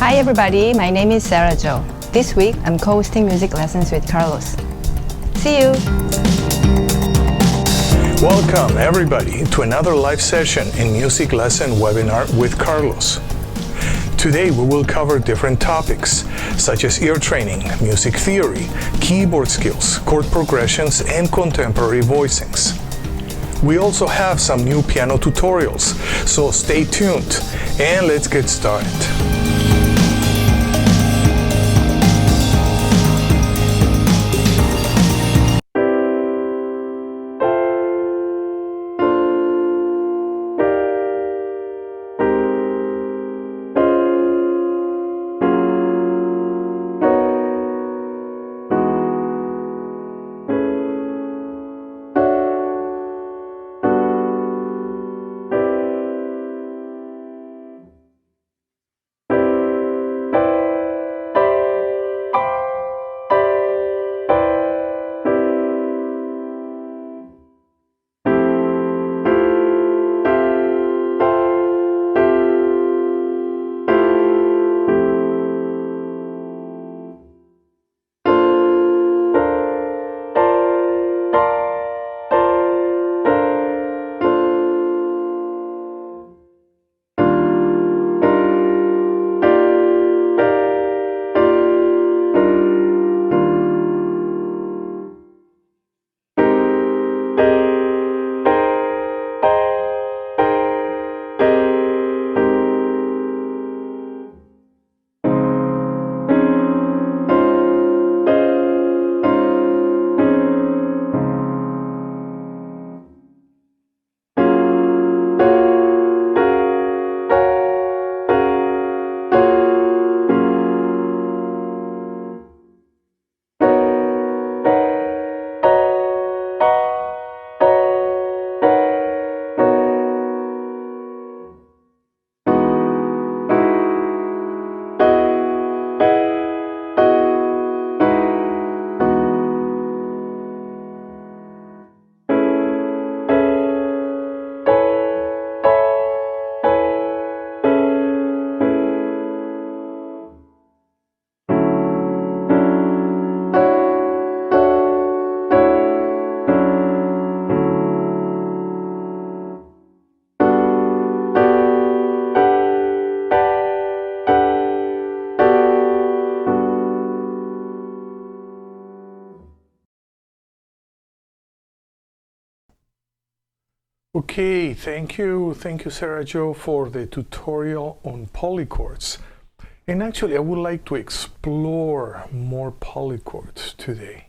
Hi everybody, my name is Sera Jo. This week I'm co-hosting music lessons with Carlos. See you! Welcome everybody to another live session in music lesson webinar with Carlos. Today we will cover different topics such as ear training, music theory, keyboard skills, chord progressions, and contemporary voicings. We also have some new piano tutorials, so stay tuned and let's get started. Okay, thank you Sera Jo for the tutorial on polychords. And actually I would like to explore more polychords today.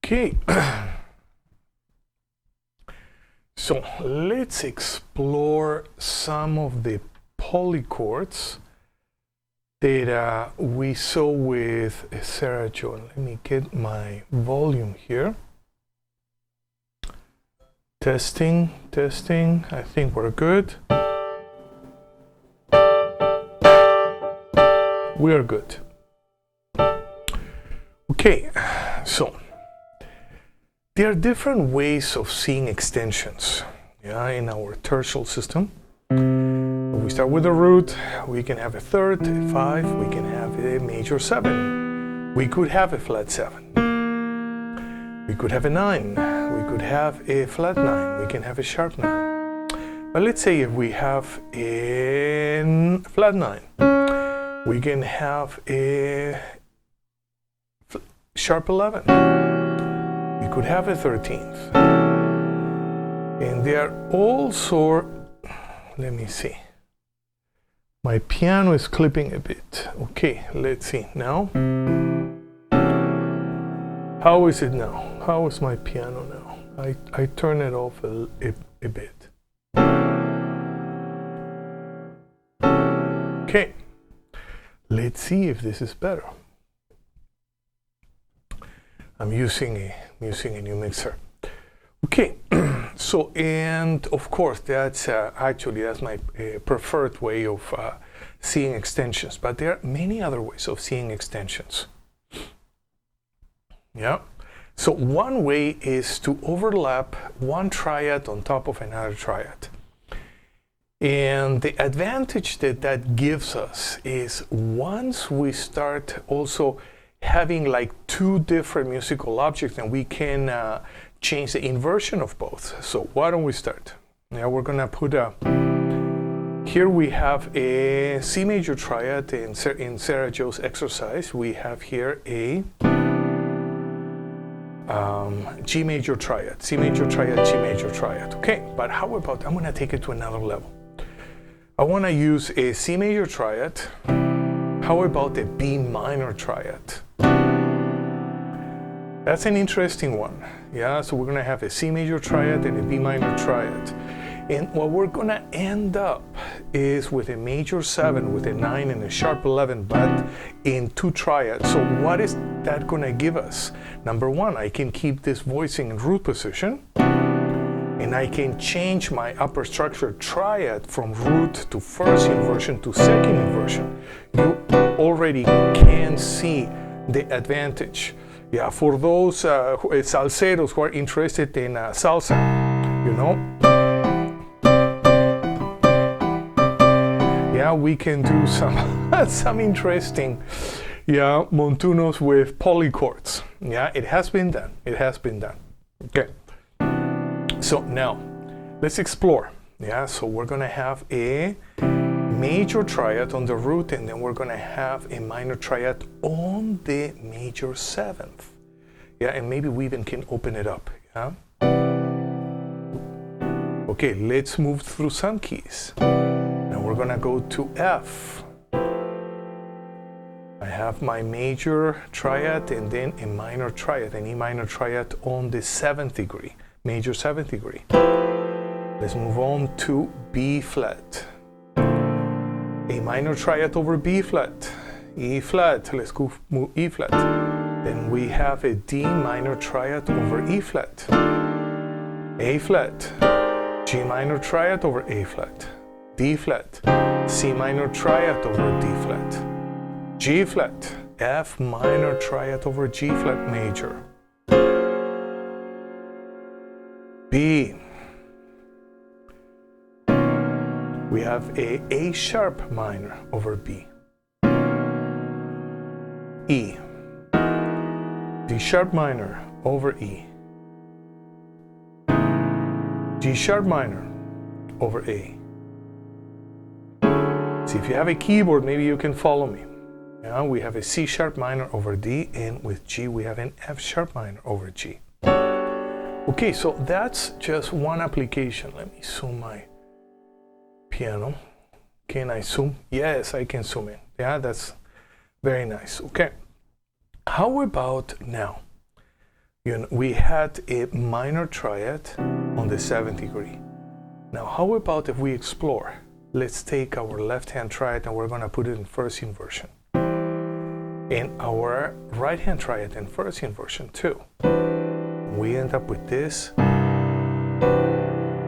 Okay, so let's explore some of the polychords that we saw with Sera Jo. Let me get my volume here. Testing, I think we're good. We are good. Okay, so there are different ways of seeing extensions, in our tertial system. We start with a root, we can have a third, a 5, we can have a major 7, we could have a flat 7, we could have a 9, we could have a flat 9, we can have a sharp 9. But let's say if we have a flat 9, we can have a sharp 11, we could have a 13th. And they are also, let me see. My piano is clipping a bit. Okay, let's see now. How is it now? How is my piano now? I turn it off a bit. Okay, let's see if this is better. I'm using a new mixer. Okay, so, and of course that's that's my preferred way of seeing extensions, but there are many other ways of seeing extensions. Yeah, So one way is to overlap one triad on top of another triad. And the advantage that that gives us is once we start also having like two different musical objects, and we can change the inversion of both. So why don't we start? Now we're gonna put a, here we have a C major triad in Sera Jo's exercise. We have here a G major triad, C major triad, G major triad. Okay, but how about, I'm gonna take it to another level. I want to use a C major triad. How about a B minor triad? That's an interesting one. Yeah, so we're going to have a C major triad and a B minor triad. And what we're going to end up is with a major 7, with a 9 and a sharp 11, but in two triads. So what is that going to give us? Number one, I can keep this voicing in root position. And I can change my upper structure triad from root to first inversion to second inversion. You already can see the advantage. Yeah, for those salseros who are interested in salsa, you know. Yeah, we can do some interesting, yeah, montunos with poly-chords. Yeah, it has been done. It has been done. Okay. So now, let's explore. Yeah, so we're gonna have a major triad on the root, and then we're gonna have a minor triad on the major 7th. Yeah, and maybe we even can open it up. Yeah. Okay, let's move through some keys. Now we're gonna go to F. I have my major triad and then a minor triad, an E minor triad on the 7th degree. Major 7th degree. Let's move on to B flat. A minor triad over B flat. E flat. Let's go move E flat. Then we have a D minor triad over E flat. A flat. G minor triad over A flat. D flat. C minor triad over D flat. G flat. F minor triad over G flat major. B. We have A sharp minor over B. E. D sharp minor over E. G sharp minor over A. See, if you have a keyboard, maybe you can follow me. Yeah, we have a C sharp minor over D, and with G we have an F sharp minor over G. Okay, so that's just one application. Let me zoom my piano. Can I zoom? Yes, I can zoom in. Yeah, that's very nice. Okay. How about now? You know, we had a minor triad on the 7th degree. Now, how about if we explore? Let's take our left-hand triad and we're going to put it in first inversion. And our right-hand triad in first inversion too. We end up with this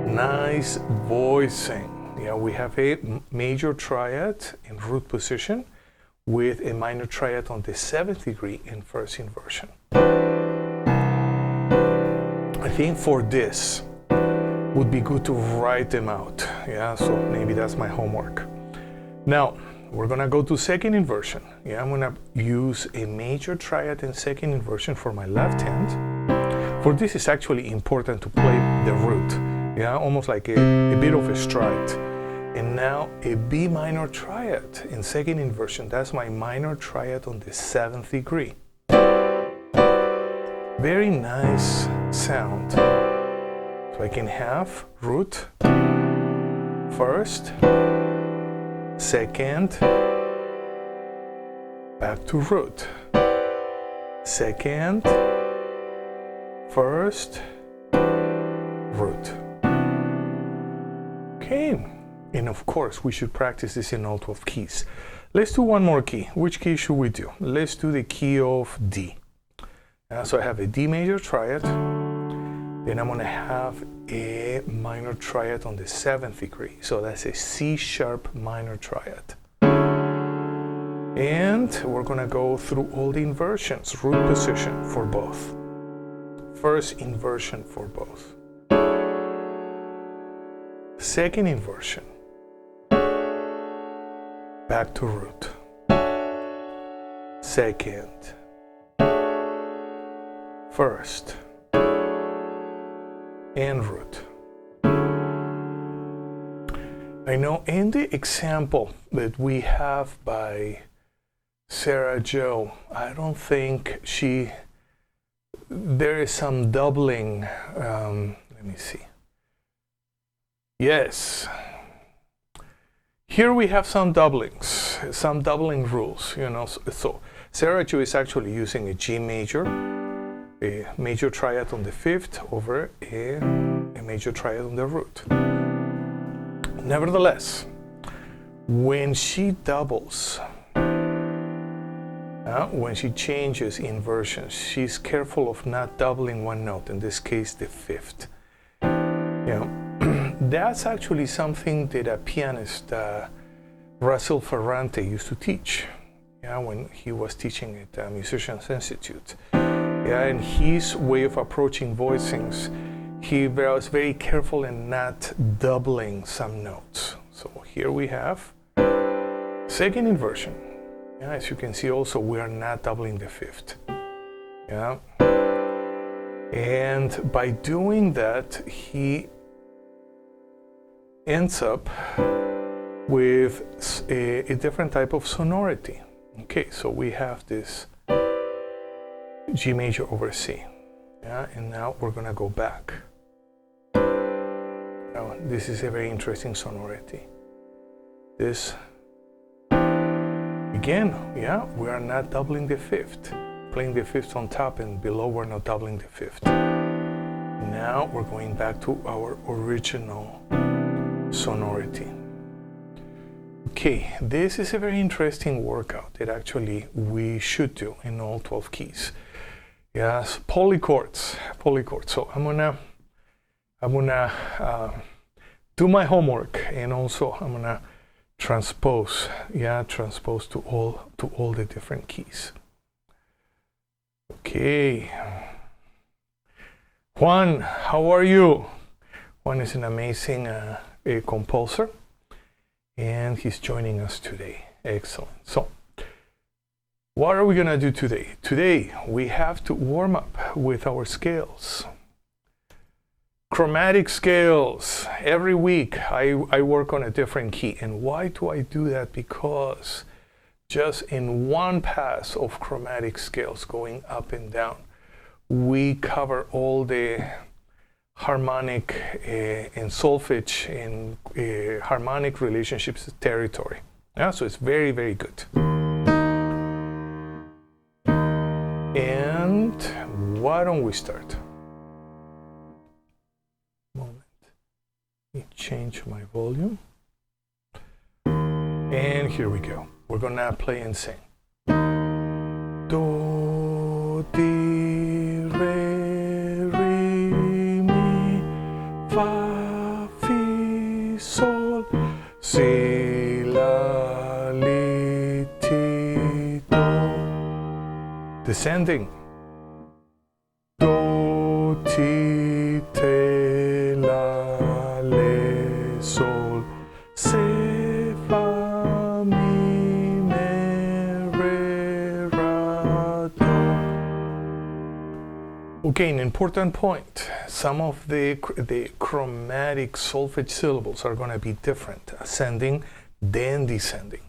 nice voicing. Yeah, we have a major triad in root position with a minor triad on the 7th degree in first inversion. I think for this would be good to write them out. Yeah, so maybe that's my homework. Now, we're gonna go to second inversion. Yeah, I'm gonna use a major triad in second inversion for my left hand. For this, it's actually important to play the root, yeah, almost like a bit of a stride. And now a B minor triad in second inversion. That's my minor triad on the 7th degree. Very nice sound. So I can have root, first, second, back to root, second, first, root. Okay, and of course we should practice this in all 12 keys. Let's do one more key. Which key should we do? Let's do the key of D. So I have a D major triad, then I'm gonna have a minor triad on the 7th degree. So that's a C sharp minor triad. And we're gonna go through all the inversions, root position for both. first inversion for both. Second inversion, back to root. Second, first, and root. I know in the example that we have by Sera Jo, I don't think there is some doubling. Let me see. Yes. Here we have some doublings, some doubling rules, you know. So Sera Jo is actually using a G major, a major triad on the fifth over a major triad on the root. Nevertheless, when she doubles, when she changes inversions, she's careful of not doubling one note, in this case the fifth. You know, that's actually something that a pianist, Russell Ferrante, used to teach, when he was teaching at Musicians Institute. And his way of approaching voicings, he was very careful in not doubling some notes. So here we have second inversion. As you can see also, we are not doubling the fifth. And by doing that, he ends up with a different type of sonority. Okay, so we have this G major over C. And now we're gonna go back. Now, this is a very interesting sonority. This, again, we are not doubling the fifth. Playing the fifth on top and below, we're not doubling the fifth. Now we're going back to our original sonority. Okay, this is a very interesting workout that actually we should do in all 12 keys. Yes, Poly-Chords. So I'm gonna do my homework, and also I'm gonna transpose to all the different keys. Okay. Juan, how are you? Juan is an amazing a composer, and he's joining us today. Excellent. So, what are we gonna do today? Today, we have to warm up with our scales. Chromatic scales. Every week, I work on a different key. And why do I do that? Because just in one pass of chromatic scales going up and down, we cover all the harmonic and solfege and harmonic relationships territory. So it's very, very good. And why don't we start? Moment. Let me change my volume. And here we go. We're gonna play and sing. Do, di, re, mi, fa, fi, sol, si, la, li, ti, do. Descending. Do, ti, te, la, le, sol, se, fa, mi, me, re, ra, do. Okay, an important point. Some of the chromatic solfege syllables are going to be different, ascending, then descending.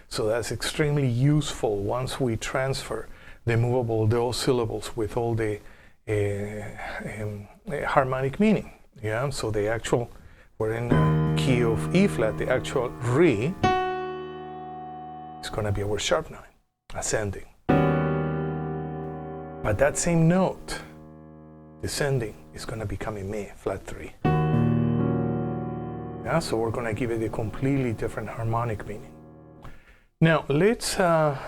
So that's extremely useful once we transfer the movable those syllables with all the harmonic meaning. So the actual, we're in a key of E flat, the actual re is going to be our sharp 9, ascending. But that same note, descending, is going to become a me, flat 3. So we're going to give it a completely different harmonic meaning. Now, let's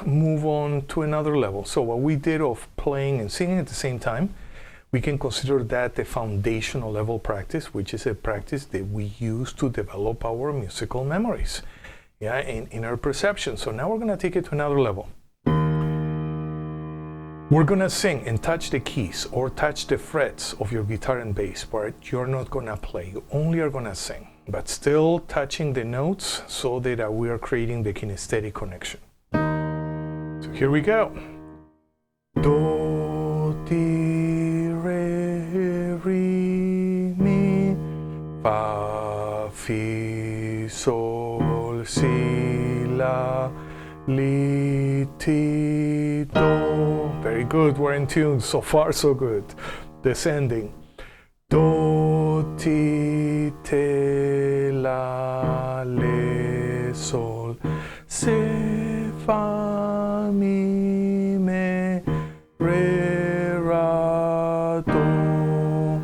move on to another level. So what we did of playing and singing at the same time, we can consider that the foundational level practice, which is a practice that we use to develop our musical memories, and inner perception. So now we're going to take it to another level. We're gonna sing and touch the keys or touch the frets of your guitar and bass, but you're not gonna play. You only are gonna sing, but still touching the notes so that we are creating the kinesthetic connection. So here we go. Do, ti, re, re, mi, fa, fi, sol, si, la, li, ti, do. Very good, we're in tune. So far, so good. Descending. Do, ti, te, la, le, sol, se, fa, mi, me, re, ra, do.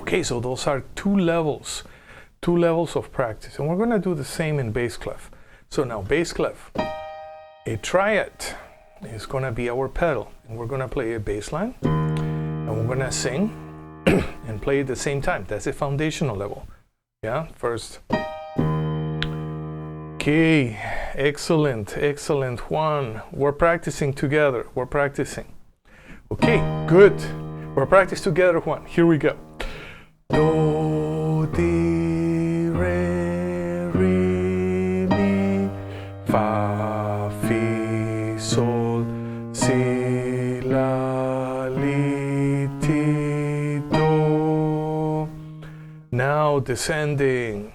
Okay, so those are two levels of practice. And we're gonna do the same in bass clef. So now bass clef, a triad is gonna be our pedal. And we're gonna play a bass line and we're gonna sing and play at the same time. That's the foundational level. Yeah, first. Okay, excellent, excellent. One, we're practicing together. We're practicing. Okay, good. We're practicing together. One, here we go. Do, di, re, re, mi, fa, fi, sol, si, la, li, ti, do. Now descending.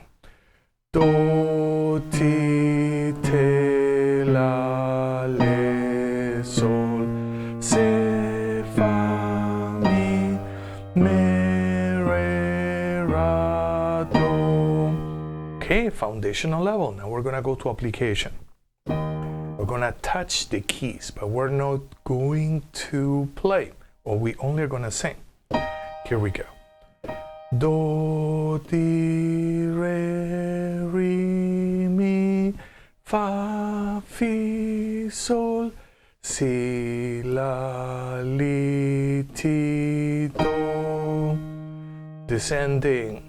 Do, ti, te, la, le, sol, se, fa, mi, me, re, ra, do. Okay, foundational level. Now we're gonna go to application. We're gonna touch the keys, but we're not going to play, or we only are gonna sing. Here we go. Do, di, re, re, mi, fa, fi, sol, si, la, li, ti, do. Descending.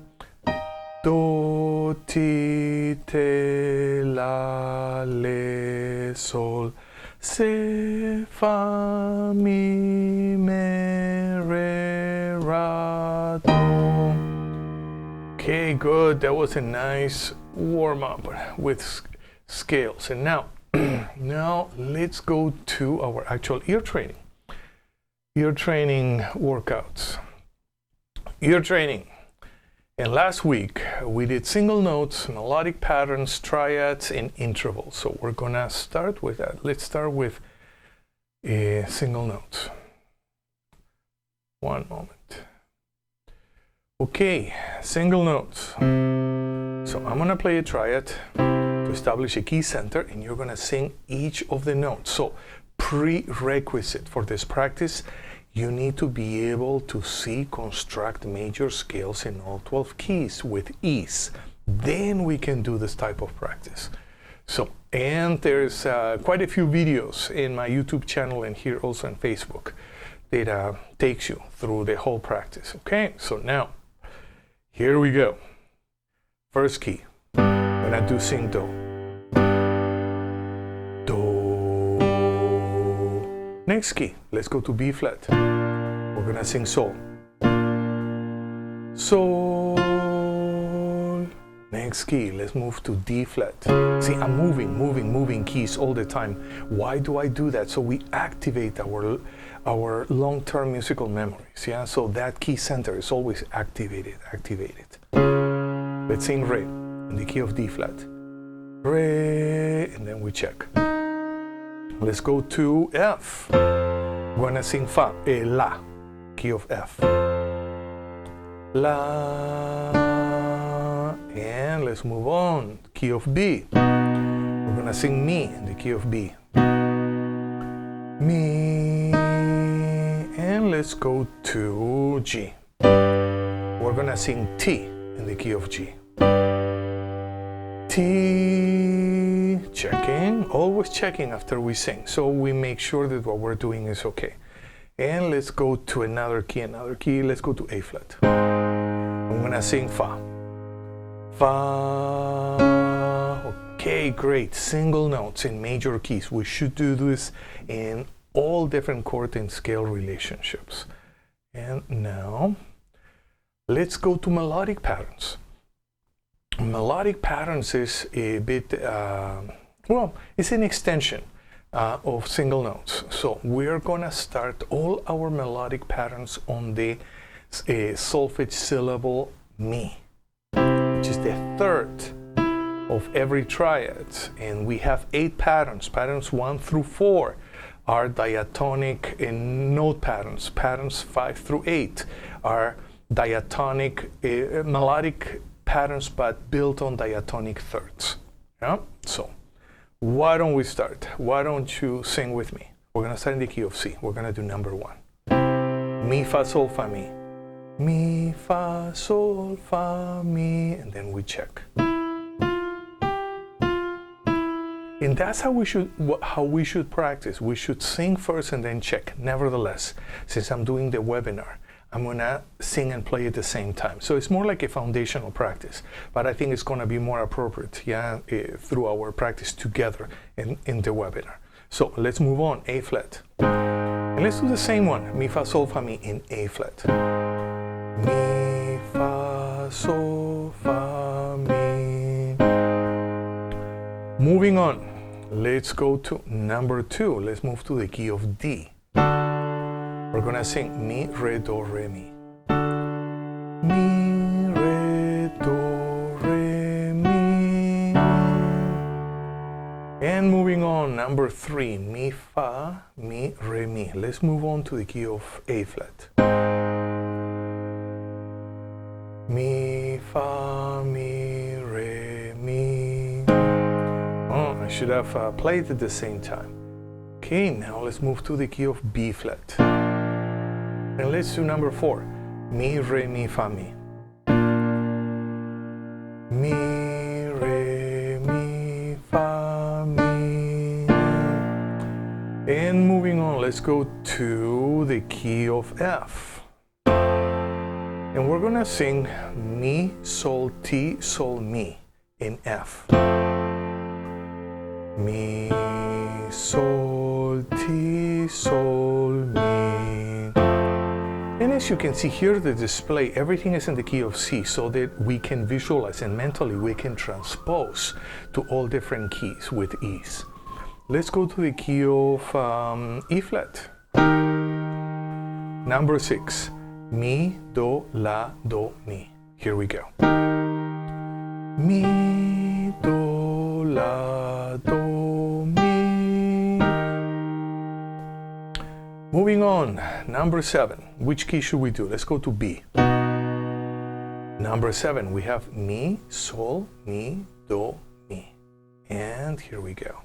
Do, ti, te, la, le, sol, se, fa, mi, me, re, ra, do. Okay, good. That was a nice warm-up with scales. And now, now let's go to our actual ear training. Ear training workouts. Ear training. And last week, we did single notes, melodic patterns, triads, and intervals. So we're gonna start with that. Let's start with single notes. One moment. Okay, single notes. So I'm gonna play a triad to establish a key center, and you're gonna sing each of the notes. So prerequisite for this practice, you need to be able to see, construct major scales in all 12 keys with ease. Then we can do this type of practice. So, and there's quite a few videos in my YouTube channel and here also on Facebook that takes you through the whole practice. Okay, so now, here we go. First key, I'm gonna do sing do. Do. Next key, let's go to B flat. We're gonna sing sol. Sol. Next key, let's move to D flat. See, I'm moving keys all the time. Why do I do that? So we activate our long-term musical memories, yeah? So that key center is always activated. Let's sing re in the key of D flat. Re, and then we check. Let's go to F. We're gonna sing fa, la, key of F. La, and let's move on, key of B. We're gonna sing mi in the key of B. Mi, and let's go to G. We're gonna sing T in the key of G. T, checking, always checking after we sing, so we make sure that what we're doing is okay. And let's go to another key, let's go to A flat. I'm gonna sing fa. Fa, okay, great, single notes in major keys. We should do this in all different chord and scale relationships. And now let's go to melodic patterns. Melodic patterns is a bit, well, it's an extension of single notes. So we're gonna start all our melodic patterns on the solfege syllable mi, which is the third of every triad. And we have 8 patterns. Patterns 1 through 4 are diatonic note patterns. Patterns 5 through 8 are diatonic melodic patterns, but built on diatonic thirds. Yeah? So why don't we start? Why don't you sing with me? We're gonna start in the key of C. We're gonna do number 1. Mi, fa, sol, fa, mi. Mi, fa, sol, fa, mi, and then we check. And that's how we should practice. We should sing first and then check. Nevertheless, since I'm doing the webinar, I'm gonna sing and play at the same time. So it's more like a foundational practice, but I think it's gonna be more appropriate, yeah, through our practice together in the webinar. So let's move on, A flat. And let's do the same one, mi, fa, sol, fa, mi in A flat. Mi, fa, sol, fa, mi. Moving on, let's go to number 2. Let's move to the key of D. We're gonna sing mi, re, do, re, mi. Mi, re, do, re, mi. And moving on, number 3, mi, fa, mi, re, mi. Let's move on to the key of A flat. Mi, fa, mi, re, mi. Oh, I should have played at the same time. Okay, now let's move to the key of B flat. And let's do number 4. Mi, re, mi, fa, mi. Mi, re, mi, fa, mi. And moving on, let's go to the key of F. And we're gonna sing mi, sol, ti, sol, mi in F. Mi, sol, ti, sol, mi. And as you can see here, the display, everything is in the key of C, so that we can visualize and mentally we can transpose to all different keys with ease. Let's go to the key of E flat. Number 6, mi, do, la, do, mi. Here we go. Mi, do, la, do, mi. Moving on, number 7. Which key should we do? Let's go to B. Number 7, we have mi, sol, mi, do, mi. And here we go.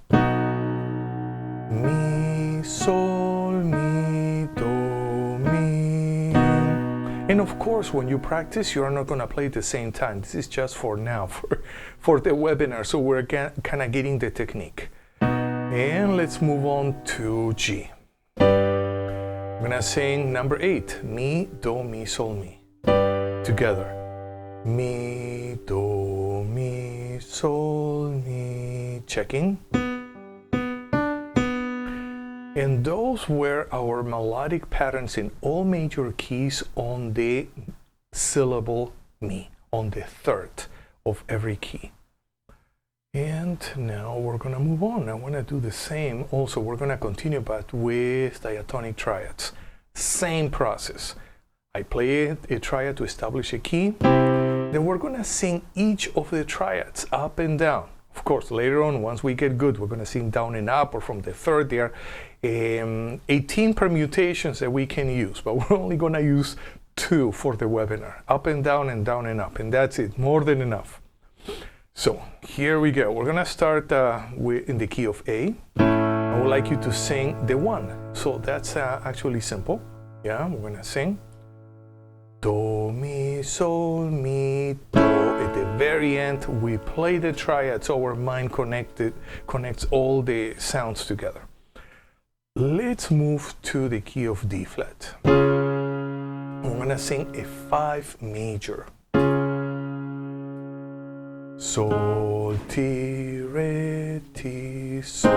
Mi, sol, mi, do, mi. And of course, when you practice, you're not going to play at the same time. This is just for now, for the webinar. So we're kind of getting the technique. And let's move on to G. I'm gonna sing number 8, mi, do, mi, sol, mi. Together. Mi, do, mi, sol, mi. Checking. And those were our melodic patterns in all major keys on the syllable mi, on the third of every key. And now we're gonna move on. I wanna do the same. Also, we're gonna continue, but with diatonic triads. Same process. I play a triad to establish a key. Then we're gonna sing each of the triads up and down. Of course, later on, once we get good, we're gonna sing down and up, or from the third. There are 18 permutations that we can use, but we're only gonna use 2 for the webinar. Up and down and down and up, and that's it, more than enough. So here we go. We're gonna start in the key of A. I would like you to sing the 1. So that's actually simple. Yeah, we're gonna sing do, mi, sol, mi, do. At the very end, we play the triad, so our mind connects all the sounds together. Let's move to the key of D flat. We're gonna sing a 5 major. Sol, ti, re, ti, sol.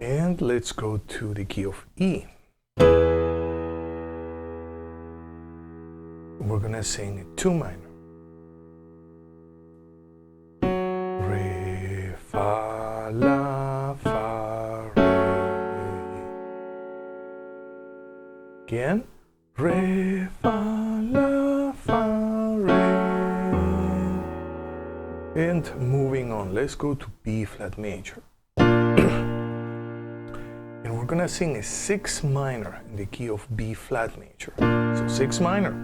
And let's go to the key of E. We're gonna sing a 2 minor. Re, fa, la, fa, re. Again. Re, fa, la, fa, re. And moving on, let's go to B flat major. And we're gonna sing a 6 minor in the key of B flat major. So 6 minor.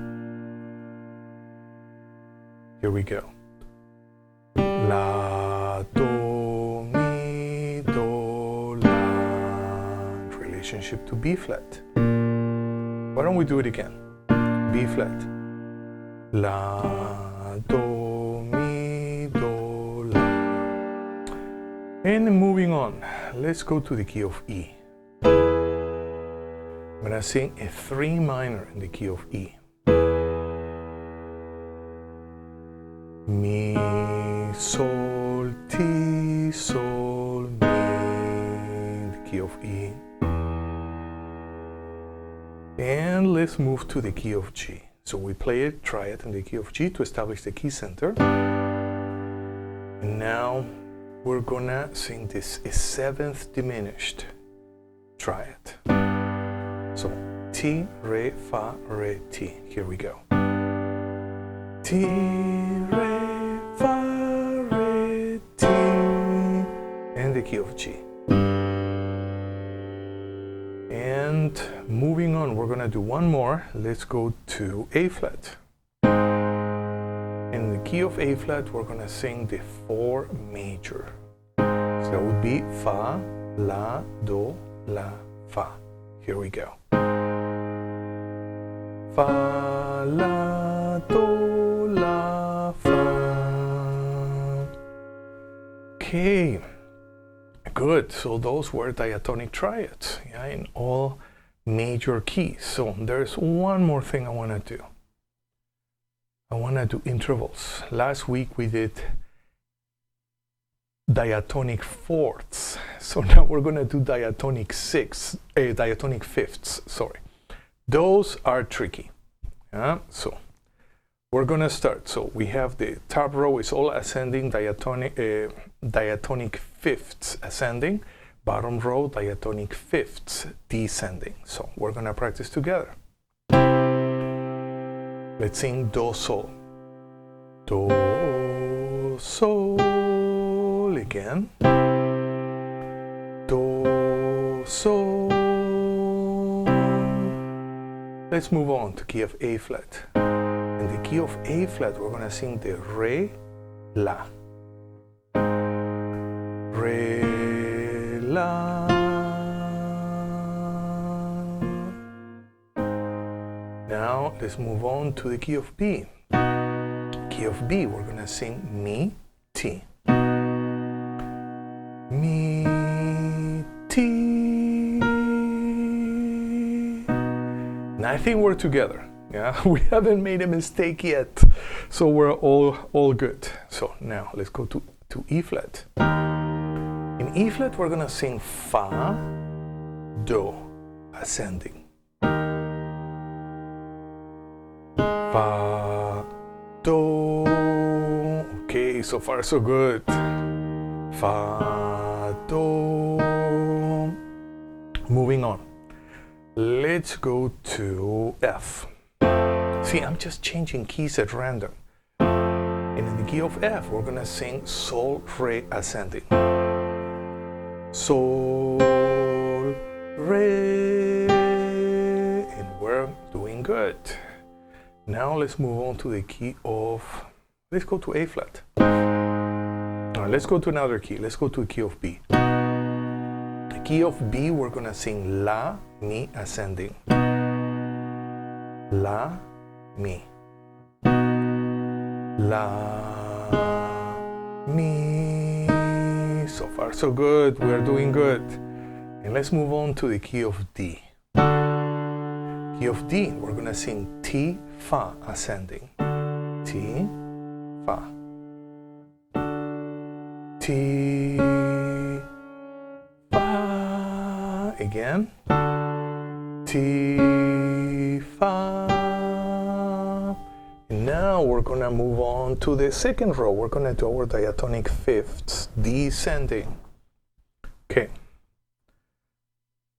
Here we go. La, do, mi, do, la. Relationship to B flat. Why don't we do it again? B flat. La, do, mi, do, la. And moving on, let's go to the key of E. I'm gonna sing a 3 minor in the key of E. Mi, sol, ti, sol, mi, the key of E. And let's move to the key of G. So we play a triad in the key of G to establish the key center. And now we're gonna sing this a 7th diminished triad. So Ti, Re, Fa, Re, Ti. Here we go. Ti, Re, Fa, Re, Ti, and the key of G. And moving on, we're gonna do one more. Let's go to A flat. In the key of A flat, we're gonna sing the 4 major. So that would be Fa, La, Do, La, Fa. Here we go. Fa, La, Do, La, Fa. Okay, good. So those were diatonic triads, yeah, in all major keys. So there's one more thing I want to do. I want to do intervals. Last week we did diatonic fourths. So now we're going to do diatonic fifths, sorry. Those are tricky. Yeah? So we're going to start. So we have the top row is all ascending, diatonic fifths ascending, bottom row diatonic fifths descending. So we're going to practice together. Let's sing Do, Sol. Do, Sol again. Do, Sol. Let's move on to key of A flat. In the key of A flat, we're going to sing the Re, La. Re, La. Now let's move on to the key of B. Key of B, we're going to sing Mi, Ti. Mi, Ti. And I think we're together. Yeah, we haven't made a mistake yet, so we're all good. So now let's go to E flat. In E flat, we're gonna sing Fa, Do, ascending. Fa, Do. Okay, so far so good. Fa, Do. Moving on. Let's go to F. See, I'm just changing keys at random. And in the key of F, we're gonna sing Sol, Re, ascending. Sol, Re, and we're doing good. Now let's move on to the key of, let's go to A flat. All right, let's go to another key. Let's go to the key of B. The key of B, we're gonna sing La, Mi, ascending. La, Mi. La, Mi. So far so good, we're doing good. And let's move on to the key of D. Key of D, we're gonna sing Ti, Fa, ascending. Ti, Fa. Ti, Fa. again. T, Fa. And now we're gonna move on to the second row. We're gonna do our diatonic fifths, descending. Okay.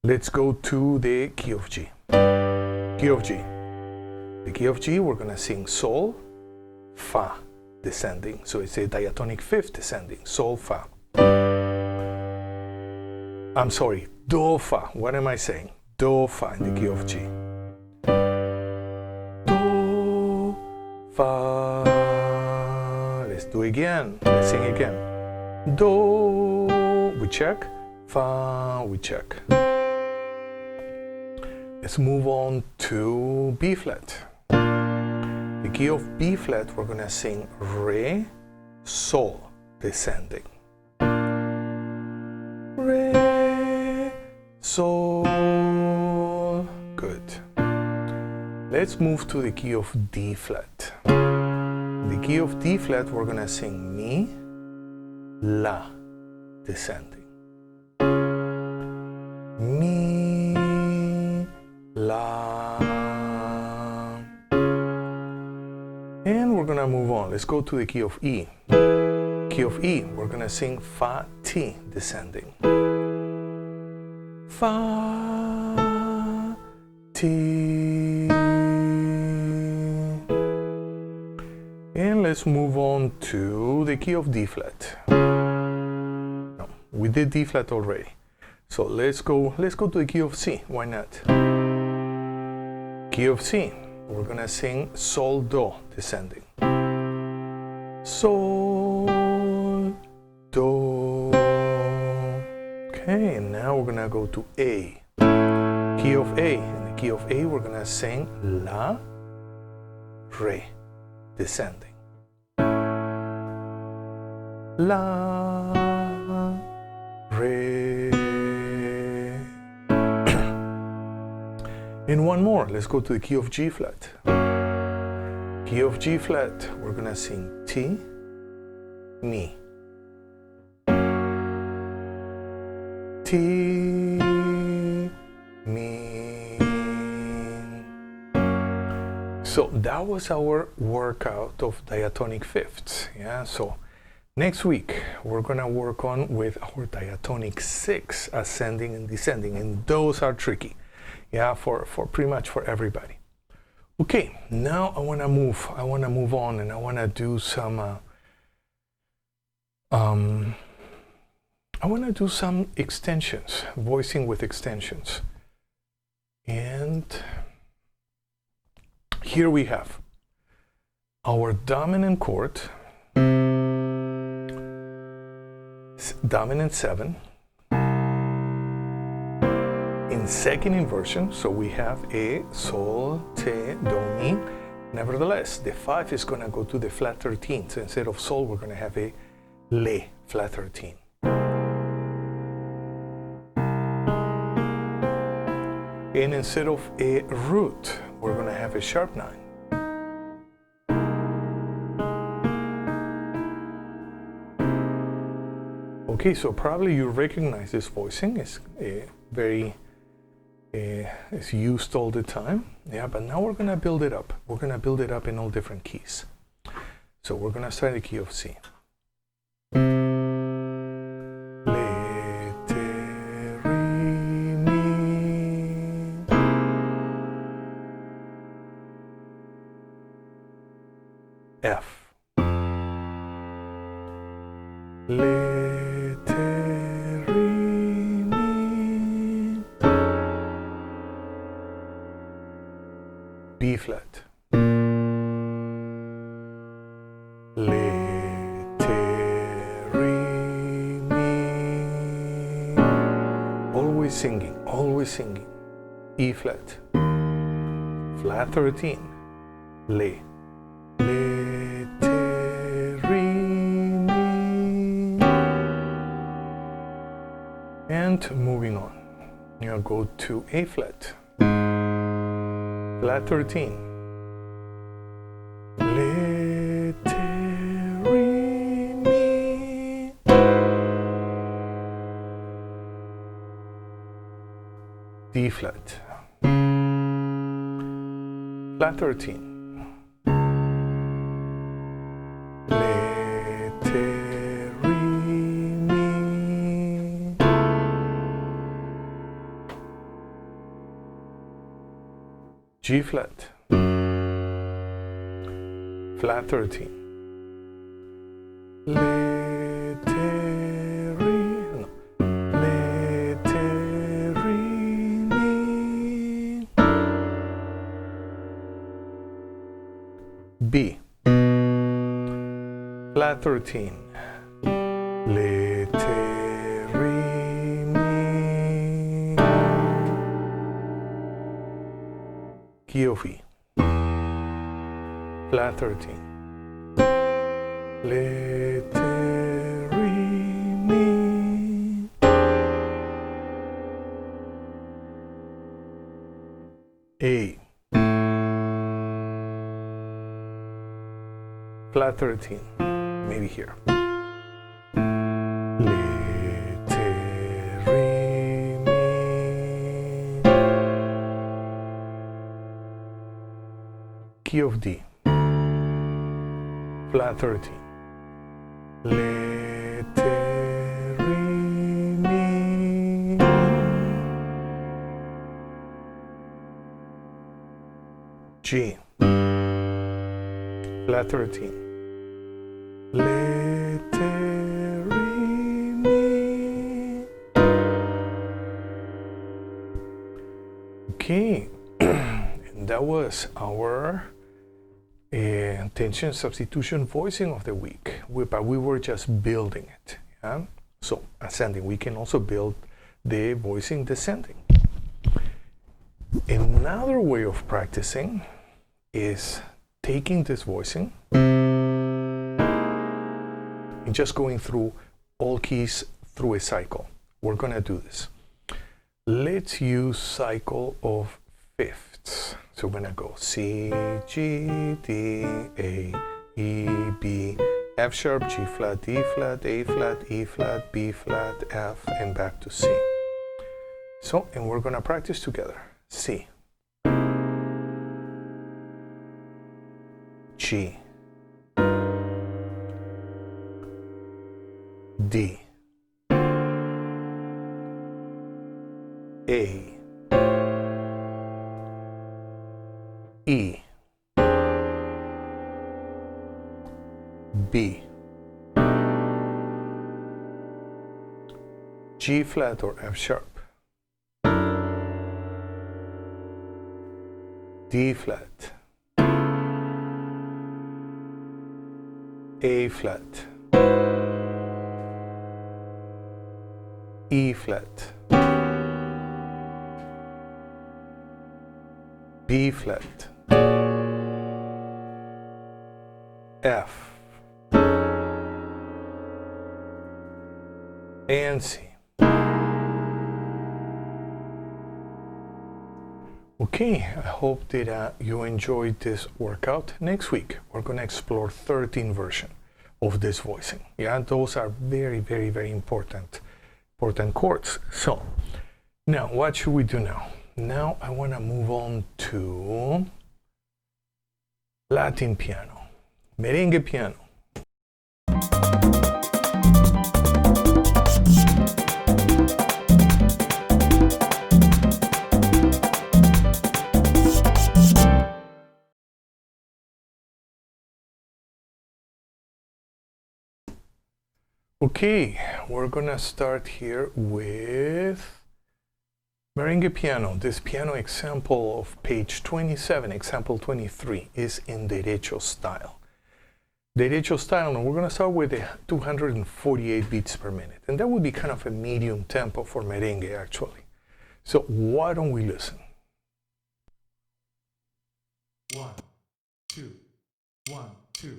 Let's go to the key of G. Key of G. The key of G, we're gonna sing Sol, Fa, descending. So it's a diatonic fifth descending, Sol, Fa. I'm sorry, Do, Fa. What am I saying? Do, Fa in the key of G. Do, Fa. Let's do it again. Let's sing again. Do, we check. Fa, we check. Let's move on to B flat. The key of B flat, we're gonna sing Re, Sol, descending. Re, Sol. Good. Let's move to the key of D flat. The key of D flat, we're gonna sing Mi, La, descending. Mi, La. And we're gonna move on. Let's go to the key of E. Key of E, we're gonna sing Fa, Ti, descending. Fa, Ti. And let's move on to the key of D flat. No, we did D flat already. So let's go to the key of C. Why not? Key of C. We're gonna sing Sol, Do, descending. Sol, Do. Okay, and now we're gonna go to A. Key of A. In the key of A, we're gonna sing La, Re, descending. La, Re. And one more. Let's go to the key of G flat. Key of G flat, we're gonna sing Ti, Mi. Ti, Mi. So that was our workout of diatonic fifths. Yeah. So next week we're gonna work on with our diatonic six, ascending and descending, and those are tricky. Yeah, for pretty much for everybody. Okay, now I wanna move on, and I wanna do some extensions, voicing with extensions. And here we have our dominant chord, dominant 7, in second inversion. So we have a Sol, Te, Do, Mi. Nevertheless, the 5 is gonna go to the flat 13. So instead of Sol, we're gonna have a Le, flat 13. And instead of a root, we're gonna have a sharp 9. Okay, so probably you recognize this voicing. It's it's used all the time. Yeah, but now we're gonna build it up. We're gonna build it up in all different keys. So we're gonna start the key of C. F. Le, te, re, mi. B flat. Le, te, re, mi. Always singing, always singing. E flat. Flat 13. Le. And moving on, you'll go to A flat, flat 13, Le, te, re, mi. flat, flat 13, G flat, flat 13, B, flat 13, key of E, flat 13, A, flat 13, maybe here. Key of D, flat 13, G, flat 13, okay, and that was our tension substitution voicing of the week, but we were just building it. Yeah? So ascending, we can also build the voicing descending. Another way of practicing is taking this voicing and just going through all keys through a cycle. We're gonna do this. Let's use cycle of fifths. So we're gonna go C, G, D, A, E, B, F sharp, G flat, D flat, A flat, E flat, B flat, F, and back to C. So, and we're gonna practice together. C, G, D, A, E, B, G flat or F sharp, D flat, A flat, E flat, B flat, F, and C. Okay, I hope that you enjoyed this workout. Next week, we're going to explore 13 version of this voicing. Yeah, those are very, very, very important chords. So, now what should we do now? Now I want to move on to Latin piano, merengue piano. Okay, we're gonna start here with merengue piano. This piano example of page 27, example 23, is in derecho style. Derecho style, and we're gonna start with 248 beats per minute. And that would be kind of a medium tempo for merengue, actually. So why don't we listen? 1, 2, 1, 2.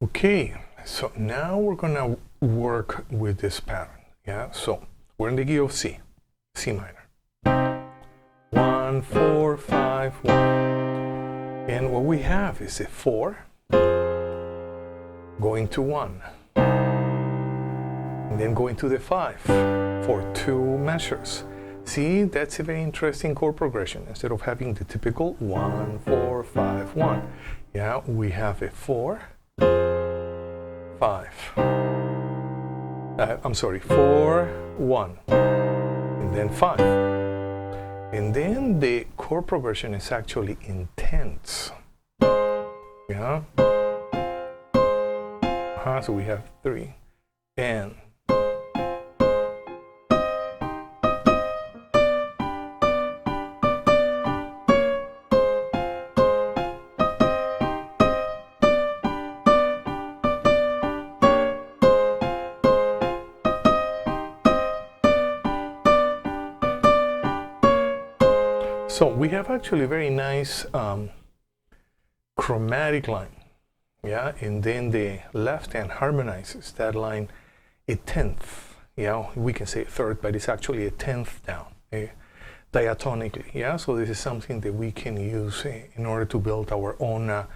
Okay, so now we're gonna work with this pattern. Yeah, so we're in the key of C, C minor. 1, 4, 5, 1. And what we have is a 4 going to 1. And then going to the 5 for 2 measures. See, that's a very interesting chord progression. Instead of having the typical 1, 4, 5, 1. Yeah, we have a 4, 5. I'm sorry, 4, 1. And then 5. And then the chord progression is actually intense. Yeah. So we have 3 and so we have actually a very nice chromatic line. Yeah, and then the left hand harmonizes that line a tenth. Yeah, we can say a third, but it's actually a tenth down, diatonically. Yeah, so this is something that we can use in order to build our own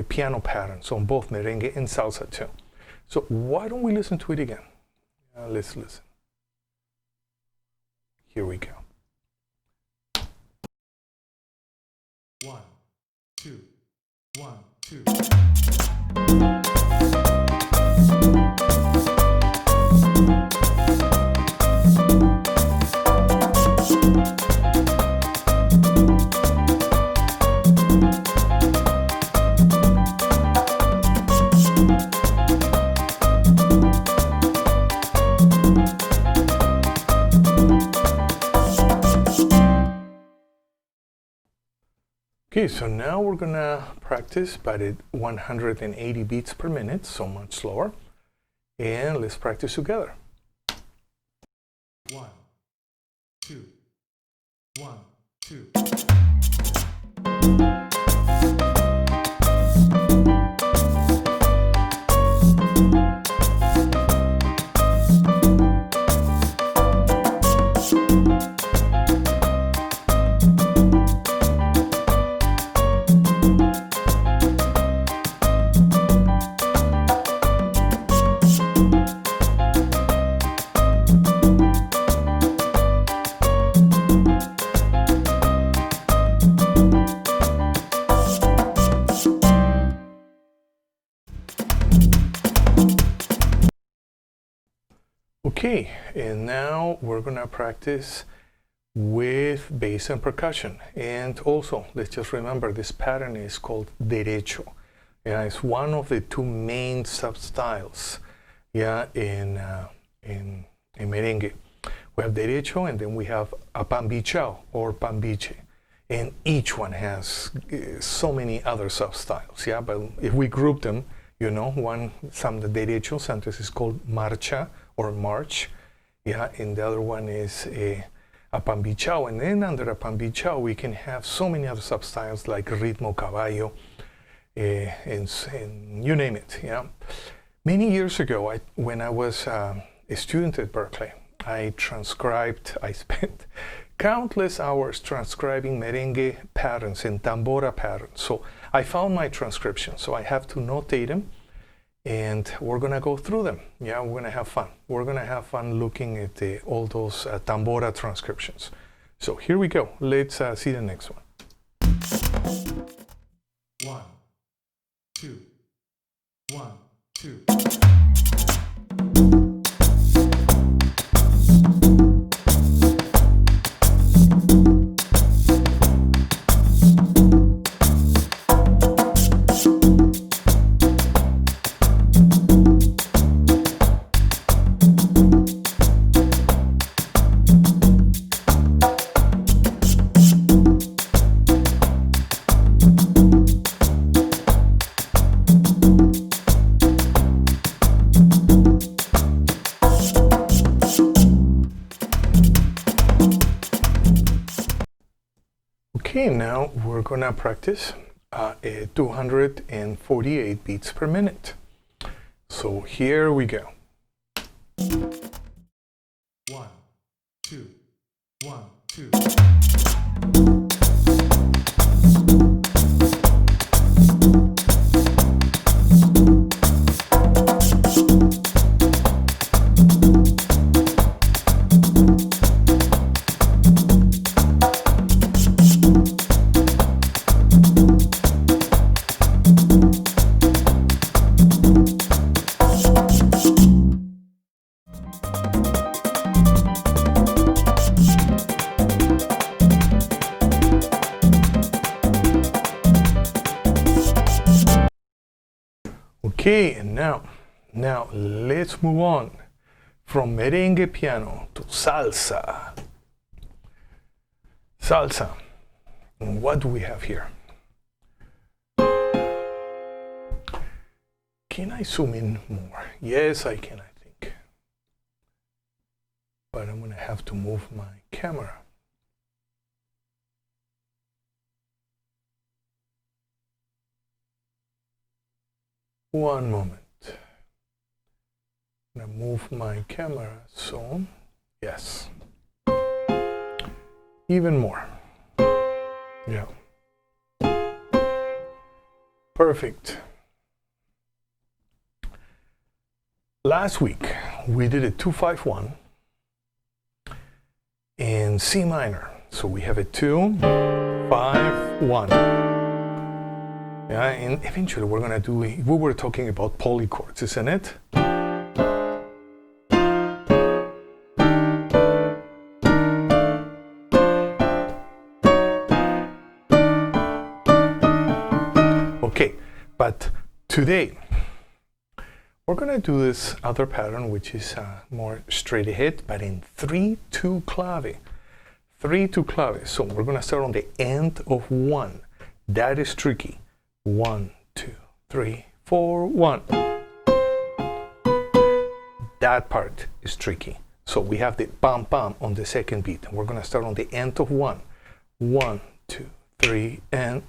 piano patterns on both merengue and salsa too. So why don't we listen to it again? Let's listen. Here we go. 1, 2, 1, 2. Okay, so now we're gonna practice but at 180 beats per minute, so much slower. And let's practice together. 1, 2, 1, 2. Okay, and now we're gonna practice with bass and percussion. And also, let's just remember this pattern is called derecho. Yeah, it's one of the 2 main substyles. Yeah, in merengue, we have derecho, and then we have apambichao or pambiche, and each one has so many other substyles. Yeah, but if we group them, you know, some the derecho sometimes is called marcha or march, yeah, and the other one is a apambichao, and then under apambichao we can have so many other substyles like ritmo caballo, and you name it. Yeah, many years ago, when I was a student at Berkeley, I spent countless hours transcribing merengue patterns and tambora patterns. So I found my transcription, so I have to notate them. And we're gonna go through them. Yeah, we're gonna have fun. We're gonna have fun looking at all those tambora transcriptions. So here we go. Let's see the next one. 1, 2, 1, 2. Okay, now we're gonna practice 248 beats per minute. So here we go. 1, 2, 1, 2. Okay, and now let's move on from merengue piano to salsa. Salsa. And what do we have here? Can I zoom in more? Yes, I can, I think. But I'm gonna have to move my camera. One moment. I'm gonna move my camera so, yes. Even more. Yeah. Perfect. Last week we did a 2-5-1 in C minor. So we have a 2-5-1. Yeah, and eventually we're gonna do, we were talking about poly-chords, isn't it? Okay, but today we're gonna do this other pattern, which is more straight ahead, but in 3-2 clave. 3-2 clave. So we're gonna start on the end of 1. That is tricky. 1, 2, 3, 4, 1. That part is tricky. So we have the pam pam on the second beat, and we're gonna start on the end of 1. 1, 2, 3, and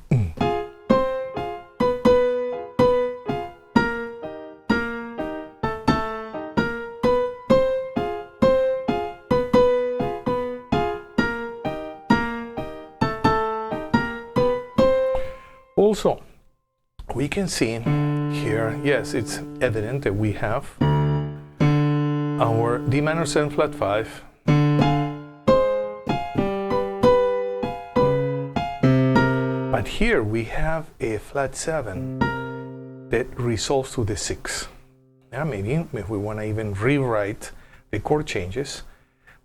Also, we can see here, yes, it's evident that we have our D minor 7 flat 5, but here we have a flat 7 that resolves to the 6. Yeah, maybe if we want to even rewrite the chord changes,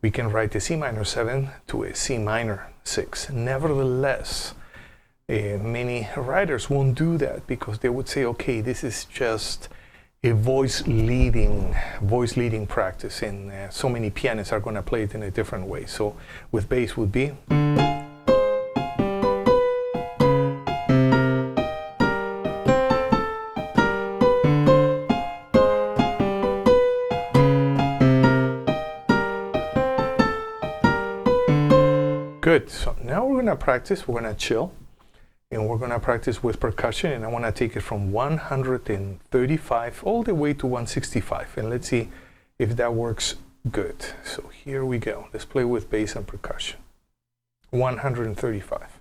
we can write the C minor 7 to a C minor 6. Nevertheless, many writers won't do that because they would say, okay, this is just a voice leading practice, and so many pianists are going to play it in a different way. So with bass would be good. So now we're going to practice, we're going to chill. And we're going to practice with percussion, and I want to take it from 135 all the way to 165, and let's see if that works good. So here we go. Let's play with bass and percussion. 135.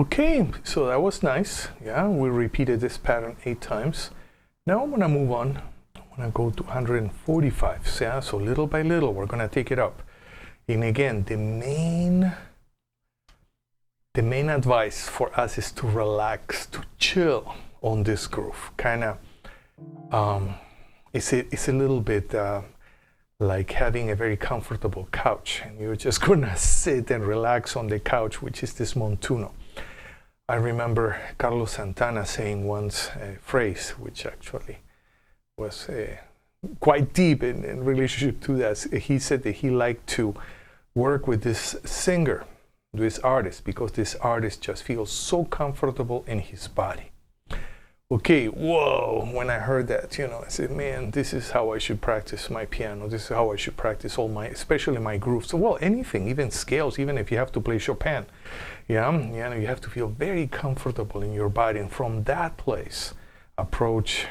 Okay, so that was nice. Yeah, we repeated this pattern 8 times. Now I'm gonna move on. I'm gonna go to 145. Yeah, so little by little, we're gonna take it up. And again, the main advice for us is to relax, to chill on this groove. Kind of, it's a little bit like having a very comfortable couch, and you're just gonna sit and relax on the couch, which is this montuno. I remember Carlos Santana saying once a phrase which actually was quite deep in relationship to that. He said that he liked to work with this singer, this artist, because this artist just feels so comfortable in his body. Okay, whoa, when I heard that, I said, man, this is how I should practice my piano. This is how I should practice especially my grooves. Well, anything, even scales, even if you have to play Chopin. You have to feel very comfortable in your body, and from that place, approach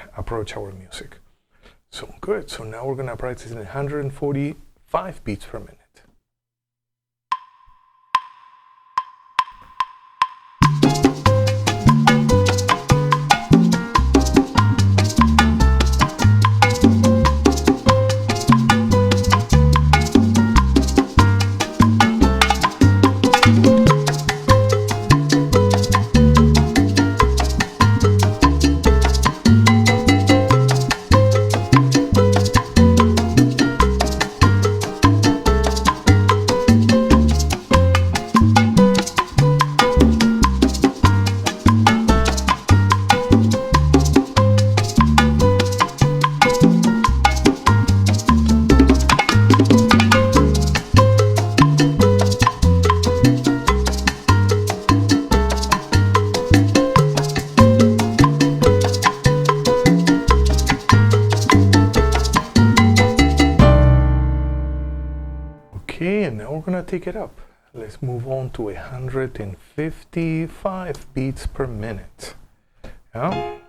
our music. So good, so now we're gonna practice in 145 beats per minute. Okay, and now we're gonna take it up. Let's move on to 155 beats per minute. Yeah,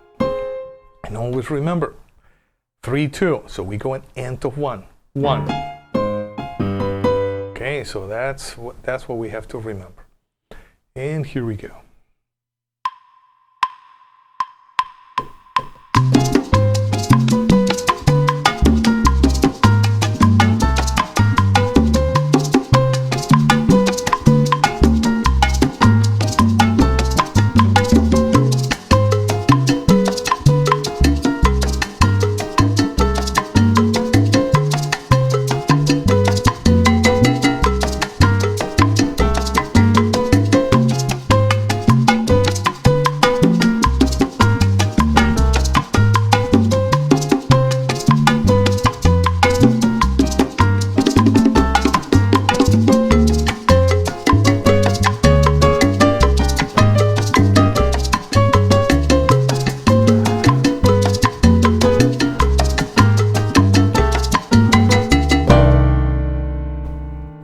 and always remember 3-2. So we go an nth of 1. Okay, so that's what we have to remember. And here we go.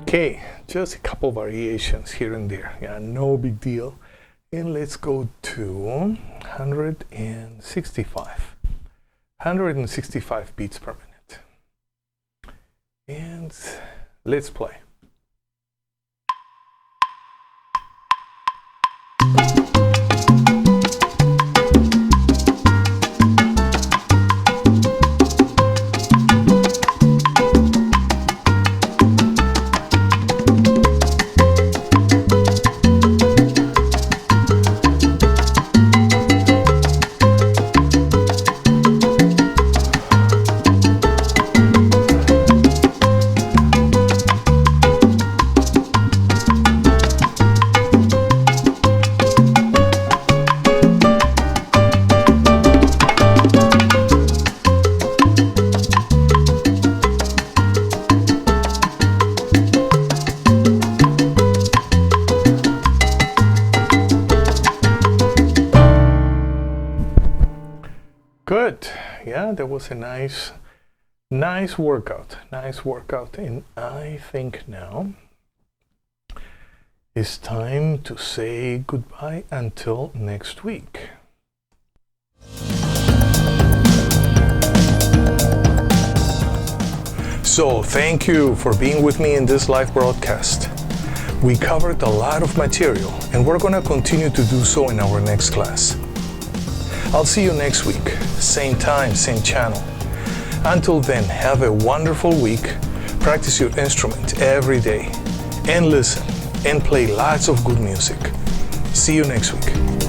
Okay, just a couple variations here and there. Yeah, no big deal. And let's go to 165. 165 beats per minute. And let's play. Good. Yeah, that was a nice workout. Nice workout. And I think now it's time to say goodbye until next week. So thank you for being with me in this live broadcast. We covered a lot of material, and we're going to continue to do so in our next class. I'll see you next week, same time, same channel. Until then, have a wonderful week, practice your instrument every day, and listen and play lots of good music. See you next week.